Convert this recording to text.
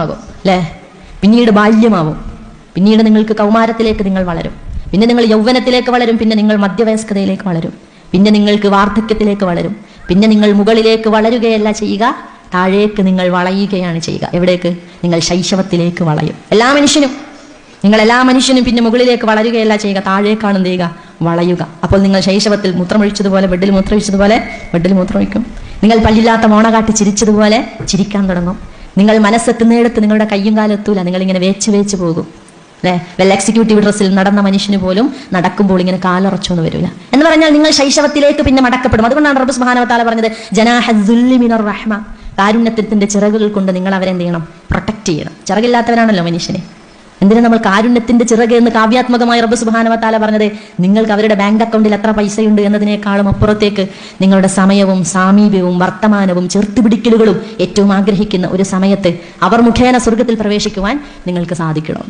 ആകും അല്ലേ? പിന്നീട് ബാല്യമാവും, പിന്നീട് നിങ്ങൾക്ക് കൗമാരത്തിലേക്ക് നിങ്ങൾ വളരും, പിന്നെ നിങ്ങൾ യൗവനത്തിലേക്ക് വളരും, പിന്നെ നിങ്ങൾ മധ്യവയസ്കതയിലേക്ക് വളരും, പിന്നെ നിങ്ങൾക്ക് വാർദ്ധക്യത്തിലേക്ക് വളരും, പിന്നെ നിങ്ങൾ മുകളിലേക്ക് വളരുകയല്ല ചെയ്യുക, താഴേക്ക് നിങ്ങൾ വളയുകയാണ് ചെയ്യുക. എവിടേക്ക്? നിങ്ങൾ ശൈശവത്തിലേക്ക് വളയും. എല്ലാ മനുഷ്യനും പിന്നെ മുകളിലേക്ക് വളരുകയല്ല ചെയ്യുക, താഴേക്കാണ് എന്ത് ചെയ്യുക? വളയുക. അപ്പോൾ നിങ്ങൾ ശൈശവത്തിൽ മൂത്രമൊഴിച്ചതുപോലെ ബെഡിൽ മൂത്രമൊഴിച്ചതുപോലെ ബെഡിൽ മൂത്രമൊഴിക്കും. നിങ്ങൾ പല്ലില്ലാത്ത മോണ കാട്ടി ചിരിച്ചതുപോലെ ചിരിക്കാൻ തുടങ്ങും. നിങ്ങൾ മനസ്സെത്തുന്നിടത്ത് നിങ്ങളുടെ കയ്യും കാലും എത്തൂല, നിങ്ങളിങ്ങനെ വേച്ച് പോകും അല്ലെ? വെൽ എക്സിക്യൂട്ടീവ് ഡ്രസ്സിൽ നടന്ന മനുഷ്യന് പോലും നടക്കുമ്പോൾ ഇങ്ങനെ കാലുറച്ചൊന്നും വരില്ല എന്ന് പറഞ്ഞാൽ നിങ്ങൾ ശൈശവത്തിലേക്ക് പിന്നെ മടക്കപ്പെടും. അതുകൊണ്ടാണ് റബ്ബ് സുബ്ഹാനഹു വ തആല പറഞ്ഞത് ജനാഹദ്ദുല്ലി മിനർ റഹ്മ, കാരുണ്യത്തിന്റെ ചിറകുകൾ കൊണ്ട് നിങ്ങൾ അവരെന്ത് ചെയ്യണം? പ്രൊട്ടക്ട് ചെയ്യണം. ചിറകില്ലാത്തവരാണല്ലോ മനുഷ്യനെ. എന്തിനാ നമ്മൾ കാരുണ്യത്തിന്റെ ചിറക് എന്ന് കാവ്യാത്മകമായി റബ്ബ് സുബ്ഹാനഹു വ തആല പറഞ്ഞത്? നിങ്ങൾക്ക് അവരുടെ ബാങ്ക് അക്കൗണ്ടിൽ എത്ര പൈസയുണ്ട് എന്നതിനേക്കാളും അപ്പുറത്തേക്ക് നിങ്ങളുടെ സമയവും സാമീപ്യവും വർത്തമാനവും ചേർത്തുപിടിക്കലുകളും ഏറ്റവും ആഗ്രഹിക്കുന്ന ഒരു സമയത്ത് അവർ മുഖേന സ്വർഗത്തിൽ പ്രവേശിക്കുവാൻ നിങ്ങൾക്ക് സാധിക്കണം.